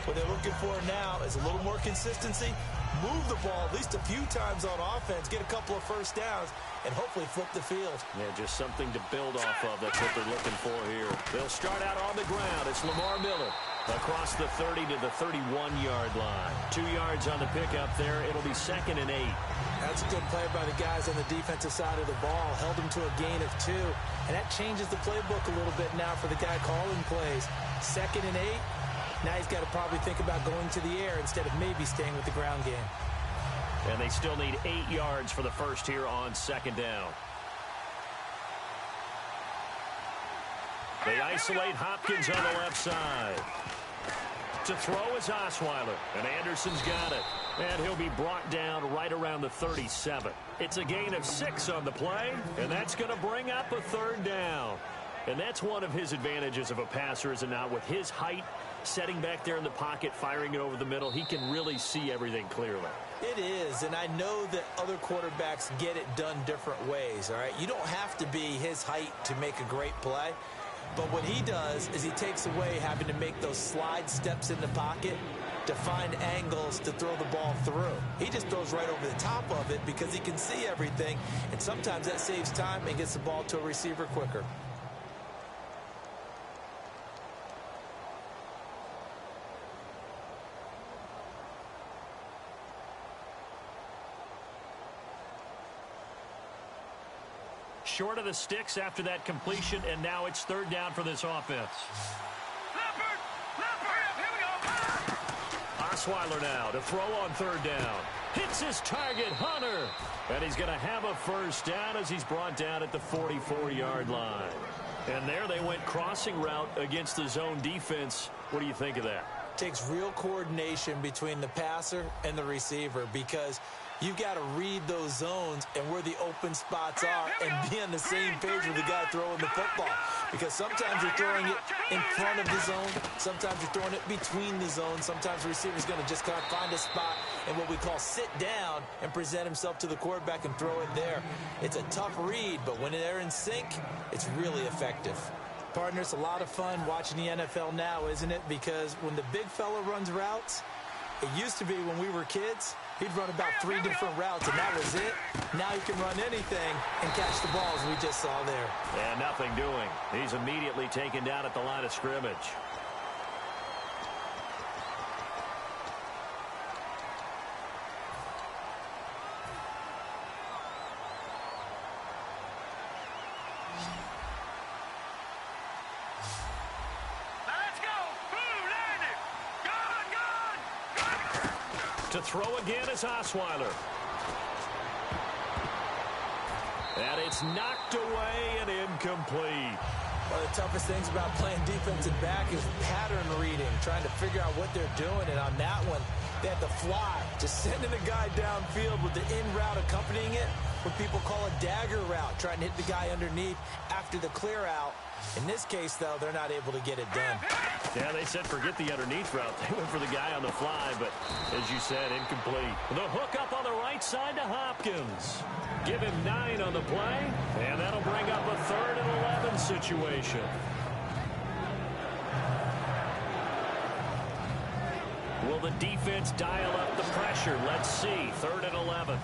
[SPEAKER 5] What they're looking for now is a little more consistency, move the ball at least a few times on offense, get a couple of first downs, and hopefully flip the field.
[SPEAKER 4] Yeah, just something to build off of. That's what they're looking for here. They'll start out on the ground. It's Lamar Miller across the 30 to the 31-yard line. 2 yards on the pickup there. It'll be 2nd and 8.
[SPEAKER 5] That's a good play by the guys on the defensive side of the ball. Held them to a gain of 2. And that changes the playbook a little bit now for the guy calling plays. 2nd and 8. Now he's got to probably think about going to the air instead of maybe staying with the ground game.
[SPEAKER 4] And they still need 8 yards for the first here on 2nd down. They isolate Hopkins on the left side. To throw is Osweiler, and Anderson's got it. And he'll be brought down right around the 37. It's a gain of 6 on the play, and that's going to bring up a 3rd down. And that's one of his advantages of a passer, is it not? With his height, setting back there in the pocket, firing it over the middle, he can really see everything clearly.
[SPEAKER 5] It is, and I know that other quarterbacks get it done different ways, all right? You don't have to be his height to make a great play, but what he does is he takes away having to make those slide steps in the pocket to find angles to throw the ball through. He just throws right over the top of it because he can see everything, and sometimes that saves time and gets the ball to a receiver quicker.
[SPEAKER 4] Short of the sticks after that completion, and now it's third down for this offense.
[SPEAKER 7] Here we go.
[SPEAKER 4] Osweiler now to throw on third down. Hits his target, Hunter. And he's going to have a first down as he's brought down at the 44-yard line. And there they went crossing route against the zone defense. What do you think of that?
[SPEAKER 5] Takes real coordination between the passer and the receiver because you've got to read those zones and where the open spots are and be on the same page with the guy throwing the football. Because sometimes you're throwing it in front of the zone. Sometimes you're throwing it between the zones. Sometimes the receiver's going to just kind of find a spot and what we call sit down and present himself to the quarterback and throw it there. It's a tough read, but when they're in sync, it's really effective. Partner, it's a lot of fun watching the NFL now, isn't it? Because when the big fella runs routes, it used to be when we were kids, he'd run about 3 different routes, and that was it. Now he can run anything and catch the balls we just saw there.
[SPEAKER 4] And nothing doing. He's immediately taken down at the line of scrimmage. To throw again is Osweiler. And it's knocked away and incomplete.
[SPEAKER 5] One of the toughest things about playing defensive back is pattern reading, trying to figure out what they're doing. And on that one, they had to fly, just sending a guy downfield with the in route accompanying it, what people call a dagger route, trying to hit the guy underneath after the clear out. In this case, though, they're not able to get it done.
[SPEAKER 4] Yeah, they said forget the underneath route. They went for the guy on the fly, but as you said, incomplete. The hook up on the right side to Hopkins. Give him 9 on the play, and that'll bring up a 3rd and 11 situation. Will the defense dial up the pressure? Let's see. 3rd and 11.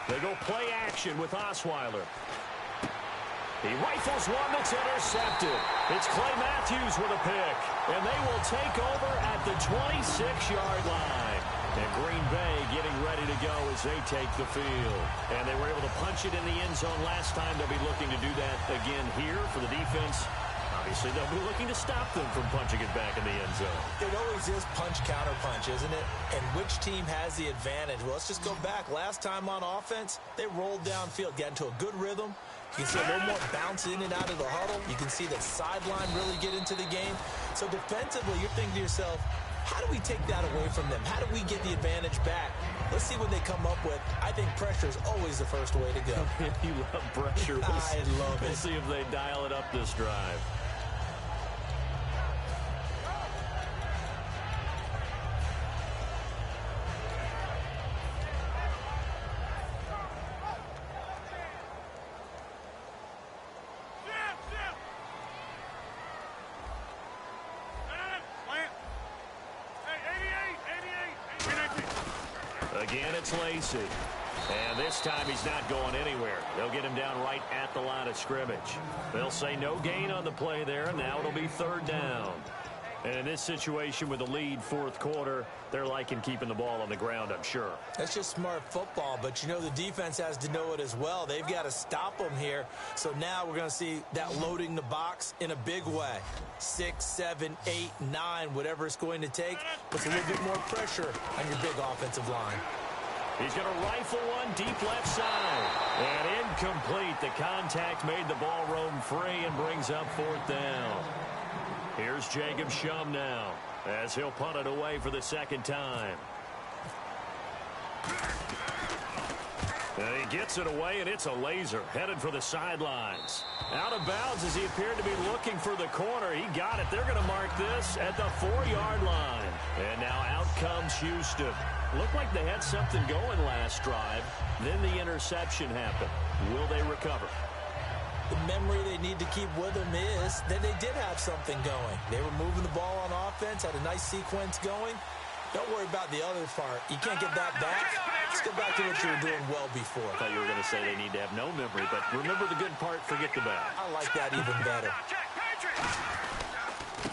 [SPEAKER 4] They go play action with Osweiler. He rifles one that's intercepted. It's Clay Matthews with a pick. And they will take over at the 26-yard line. And Green Bay getting ready to go as they take the field. And they were able to punch it in the end zone last time. They'll be looking to do that again here for the defense. Obviously, they'll be looking to stop them from punching it back in the end zone.
[SPEAKER 5] It always is punch-counter-punch, isn't it? And which team has the advantage? Well, let's just go back. Last time on offense, they rolled downfield, got into a good rhythm. You can see a little more bounce in and out of the huddle. You can see the sideline really get into the game. So defensively, you're thinking to yourself, how do we take that away from them? How do we get the advantage back? Let's see what they come up with. I think pressure is always the first way to go.
[SPEAKER 4] You love pressure.
[SPEAKER 5] I love it.
[SPEAKER 4] We'll see if they dial it up this drive. Again, it's Lacy. And this time he's not going anywhere. They'll get him down right at the line of scrimmage. They'll say no gain on the play there, and now it'll be 3rd down. And in this situation with the lead 4th quarter, they're liking keeping the ball on the ground, I'm sure.
[SPEAKER 5] That's just smart football, but you know the defense has to know it as well. They've got to stop them here. So now we're going to see that loading the box in a big way. 6, 7, 8, 9, whatever it's going to take, puts a little bit more pressure on your big offensive line.
[SPEAKER 4] He's going to rifle one deep left side. And incomplete. The contact made the ball roam free and brings up 4th down. Here's Jacob Shum now as he'll punt it away for the 2nd time. And he gets it away, and it's a laser headed for the sidelines. Out of bounds as he appeared to be looking for the corner. He got it. They're going to mark this at the 4-yard line. And now out comes Houston. Looked like they had something going last drive. Then the interception happened. Will they recover?
[SPEAKER 5] The memory they need to keep with them is that they did have something going. They were moving the ball on offense, had a nice sequence going. Don't worry about the other part. You can't get that back. Let's go back to what you were doing well before.
[SPEAKER 4] I thought you were going to say they need to have no memory, but remember the good part, forget the bad.
[SPEAKER 5] I like that even better.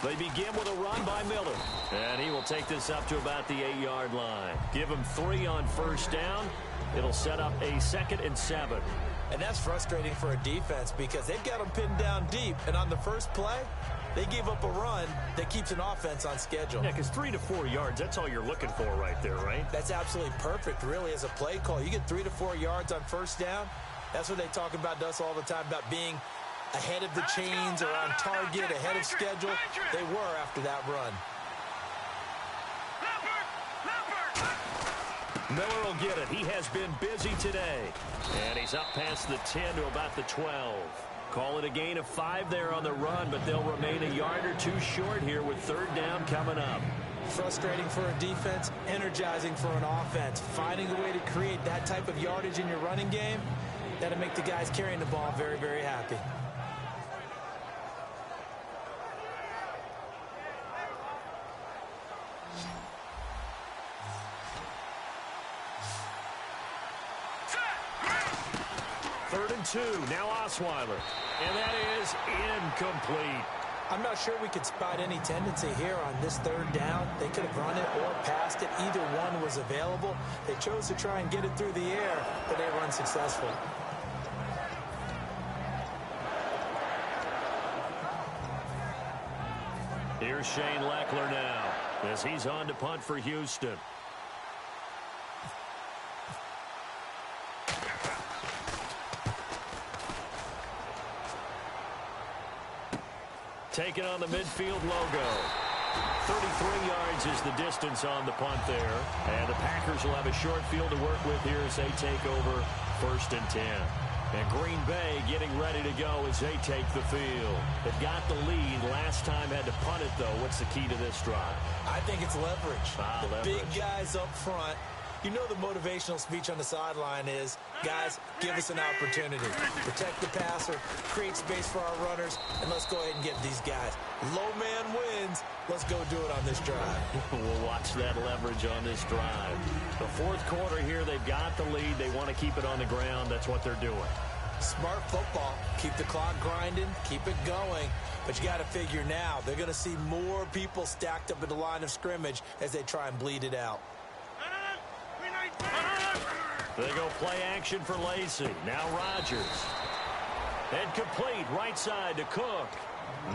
[SPEAKER 4] They begin with a run by Miller, and he will take this up to about the 8-yard line. Give him 3 on 1st down. It'll set up a 2nd and 7.
[SPEAKER 5] And that's frustrating for a defense because they've got them pinned down deep, and on the first play, they gave up a run that keeps an offense on schedule.
[SPEAKER 4] Yeah, because 3 to 4 yards, that's all you're looking for right there, right?
[SPEAKER 5] That's absolutely perfect, really, as a play call. You get 3 to 4 yards on 1st down. That's what they talk about to us all the time, about being ahead of the chains or on target, ahead of schedule. They were after that run.
[SPEAKER 4] Miller will get it. He has been busy today. And he's up past the 10 to about the 12. Call it a gain of 5 there on the run, but they'll remain a yard or 2 short here with 3rd down coming up.
[SPEAKER 5] Frustrating for a defense, energizing for an offense. Finding a way to create that type of yardage in your running game, that'll make the guys carrying the ball very, very happy.
[SPEAKER 4] Third and 2, now Osweiler. And that is incomplete.
[SPEAKER 5] I'm not sure we could spot any tendency here on this 3rd down. They could have run it or passed it. Either one was available. They chose to try and get it through the air, but they were unsuccessful.
[SPEAKER 4] Here's Shane Lechler now as he's on to punt for Houston. Taking on the midfield logo. 33 yards is the distance on the punt there. And the Packers will have a short field to work with here as they take over 1st and 10. And Green Bay getting ready to go as they take the field. They've got the lead. Last time had to punt it, though. What's the key to this drive?
[SPEAKER 5] I think it's leverage. The
[SPEAKER 4] leverage.
[SPEAKER 5] Big guys up front. You know the motivational speech on the sideline is, guys, give us an opportunity. Protect the passer, create space for our runners, and let's go ahead and get these guys. Low man wins. Let's go do it on this drive.
[SPEAKER 4] We'll watch that leverage on this drive. The 4th quarter here, they've got the lead. They want to keep it on the ground. That's what they're doing.
[SPEAKER 5] Smart football. Keep the clock grinding. Keep it going. But you got to figure now, they're going to see more people stacked up at the line of scrimmage as they try and bleed it out.
[SPEAKER 4] They go play action for Lacy. Now Rodgers. And complete right side to Cook.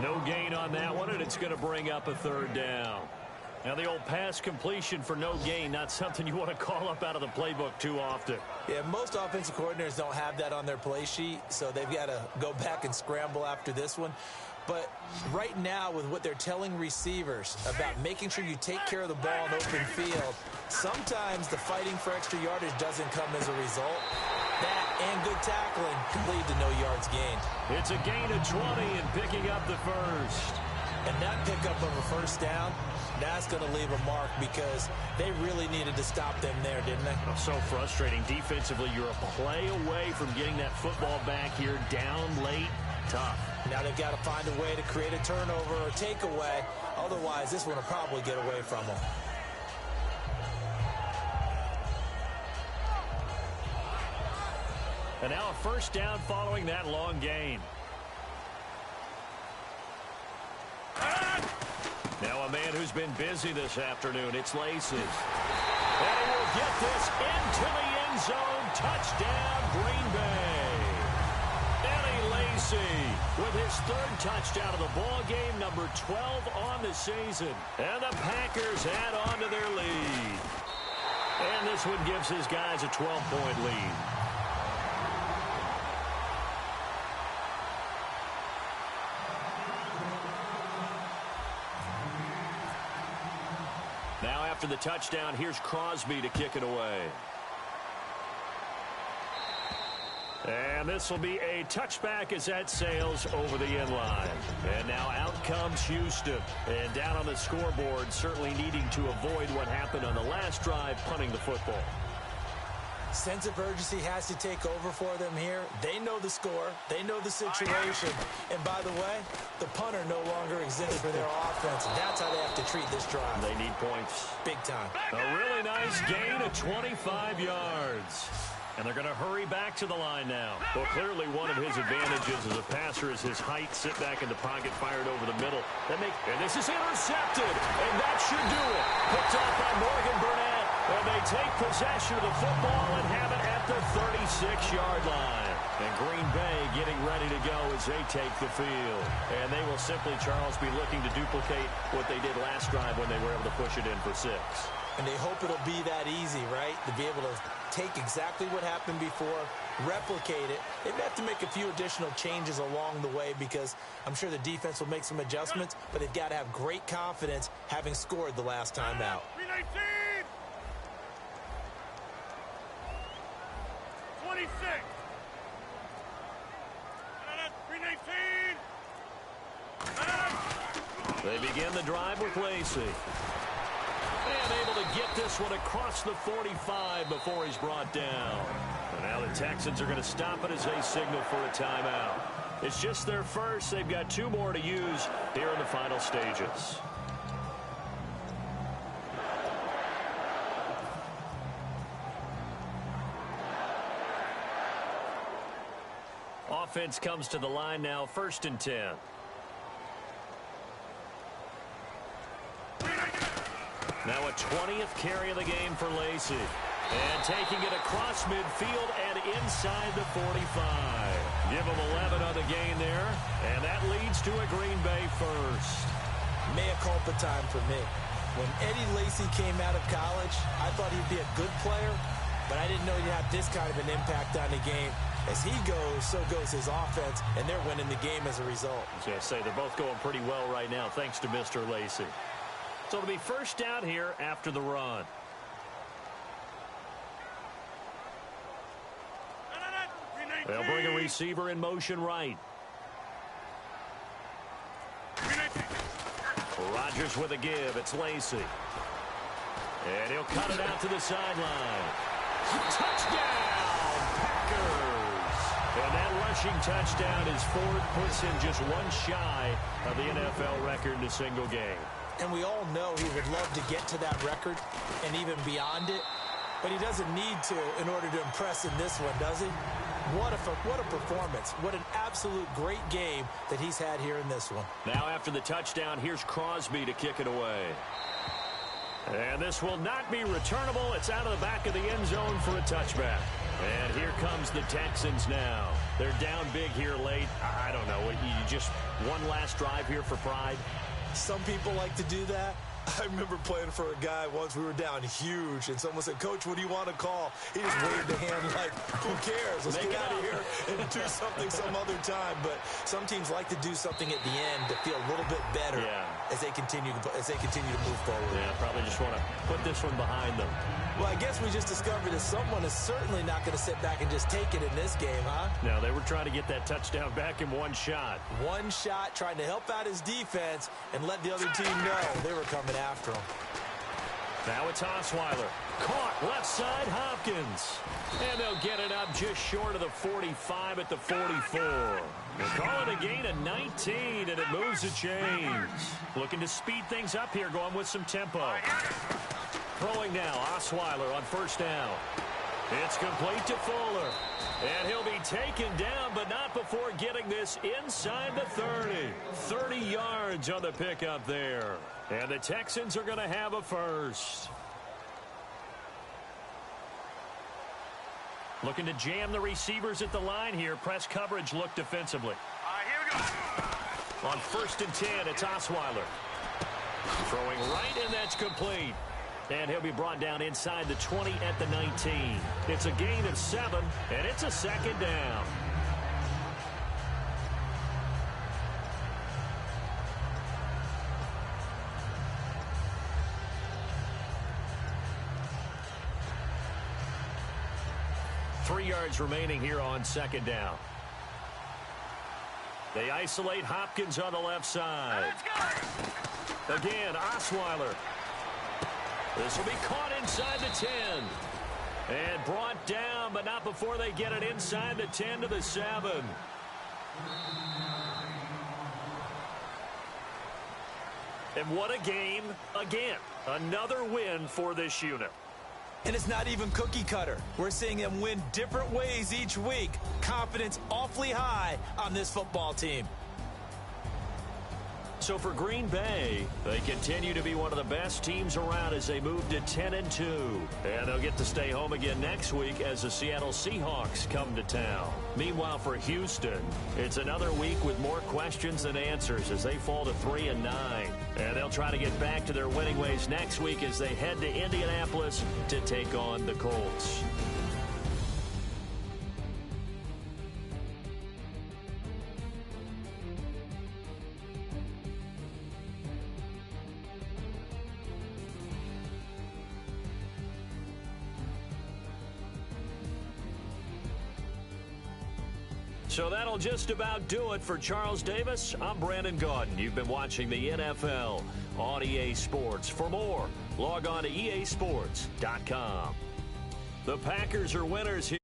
[SPEAKER 4] No gain on that one, and it's going to bring up a 3rd down. Now the old pass completion for no gain, not something you want to call up out of the playbook too often.
[SPEAKER 5] Yeah, most offensive coordinators don't have that on their play sheet, so they've got to go back and scramble after this one. But right now, with what they're telling receivers about making sure you take care of the ball in open field, sometimes the fighting for extra yardage doesn't come as a result. That and good tackling can lead to no yards gained.
[SPEAKER 4] It's a gain of 20 and picking up the 1st.
[SPEAKER 5] And that pickup of a 1st down, that's going to leave a mark because they really needed to stop them there, didn't they?
[SPEAKER 4] Oh, so frustrating. Defensively, you're a play away from getting that football back here down late. Tough.
[SPEAKER 5] Now they've got to find a way to create a turnover or takeaway. Otherwise, this one will probably get away from them.
[SPEAKER 4] And now a 1st down following that long gain. Now a man who's been busy this afternoon, it's Lacy. And he will get this into the end zone. Touchdown, Green Bay. Eddie Lacy with his 3rd touchdown of the ball game, number 12 on the season. And the Packers add on to their lead. And this one gives his guys a 12-point lead. Now after the touchdown, here's Crosby to kick it away. And this will be a touchback as that sails over the end line. And now out comes Houston. And down on the scoreboard, certainly needing to avoid what happened on the last drive, punting the football.
[SPEAKER 5] Sense of urgency has to take over for them here. They know the score. They know the situation. And by the way, the punter no longer exists for their offense. And that's how they have to treat this drive.
[SPEAKER 4] They need points.
[SPEAKER 5] Big time.
[SPEAKER 4] A really nice gain of 25 yards. And they're going to hurry back to the line now. Well, clearly one of his advantages as a passer is his height. Sit back in the pocket, fired over the middle. And this is intercepted. And that should do it. Picked off by Morgan Burnett. And they take possession of the football and have it at the 36-yard line. And Green Bay getting ready to go as they take the field. And they will simply, Charles, be looking to duplicate what they did last drive when they were able to push it in for 6.
[SPEAKER 5] And they hope it'll be that easy, right? To be able to take exactly what happened before, replicate it. They may have to make a few additional changes along the way because I'm sure the defense will make some adjustments, but they've got to have great confidence having scored the last time out.
[SPEAKER 7] 26. 319.
[SPEAKER 4] They begin the drive with Lacy. And able to get this one across the 45 before he's brought down. And now the Texans are going to stop it as they signal for a timeout. It's just their first. They've got 2 more to use here in the final stages. Offense comes to the line now, 1st and 10. Now a 20th carry of the game for Lacy. And taking it across midfield and inside the 45. Give him 11 on the gain there. And that leads to a Green Bay first.
[SPEAKER 5] Mea culpa time for me. When Eddie Lacy came out of college, I thought he'd be a good player, but I didn't know he'd have this kind of an impact on the game. As he goes, so goes his offense, and they're winning the game as a result.
[SPEAKER 4] I was going to say, they're both going pretty well right now, thanks to Mr. Lacy. So it'll be first down here after the run. They'll bring a receiver in motion right. Rodgers with a give. It's Lacy. And he'll cut it out to the sideline. Touchdown, Packers! And that rushing touchdown is Ford, puts him just one shy of the NFL record in a single game.
[SPEAKER 5] And we all know he would love to get to that record and even beyond it, but he doesn't need to in order to impress in this one, does he? What a performance. What an absolute great game that he's had here in this one.
[SPEAKER 4] Now after the touchdown, here's Crosby to kick it away. And this will not be returnable. It's out of the back of the end zone for a touchback. And here comes the Texans now. They're down big here late. I don't know. You just one last drive here for pride?
[SPEAKER 5] Some people like to do that. I remember playing for a guy once. We were down huge, and someone said, "Coach, what do you want to call?" He just waved a hand like, who cares? Let's get out of here and do something some other time. But some teams like to do something at the end to feel a little bit better as they continue to move forward.
[SPEAKER 4] Yeah, probably just want to put this one behind them.
[SPEAKER 5] Well, I guess we just discovered that someone is certainly not going to sit back and just take it in this game, huh?
[SPEAKER 4] No, they were trying to get that touchdown back in one shot.
[SPEAKER 5] One shot, trying to help out his defense and let the other team know they were coming after him.
[SPEAKER 4] Now it's Osweiler. Caught left side, Hopkins. And they'll get it up just short of the 45 at the 44. They'll call it a gain of 19, and it moves the chains. Looking to speed things up here, going with some tempo. Throwing now, Osweiler on first down. It's complete to Fuller. And he'll be taken down, but not before getting this inside the 30. 30 yards on the pickup there. And the Texans are going to have a first. Looking to jam the receivers at the line here. Press coverage look defensively.
[SPEAKER 7] Here we go.
[SPEAKER 4] On 1st and 10, it's Osweiler. Throwing right, and that's complete. And he'll be brought down inside the 20 at the 19. It's a gain of 7, and it's a second down. Three yards remaining here on second down. They isolate Hopkins on the left side. Again, Osweiler. This will be caught inside the 10. And brought down, but not before they get it inside the 10 to the 7. And what a game again. Another win for this unit.
[SPEAKER 5] And it's not even cookie cutter. We're seeing them win different ways each week. Confidence awfully high on this football team.
[SPEAKER 4] So for Green Bay, they continue to be one of the best teams around as they move to 10-2. And they'll get to stay home again next week as the Seattle Seahawks come to town. Meanwhile, for Houston, it's another week with more questions than answers as they fall to 3-9. And they'll try to get back to their winning ways next week as they head to Indianapolis to take on the Colts. So that'll just about do it for Charles Davis. I'm Brandon Gaudin. You've been watching the NFL on EA Sports. For more, log on to easports.com. The Packers are winners here.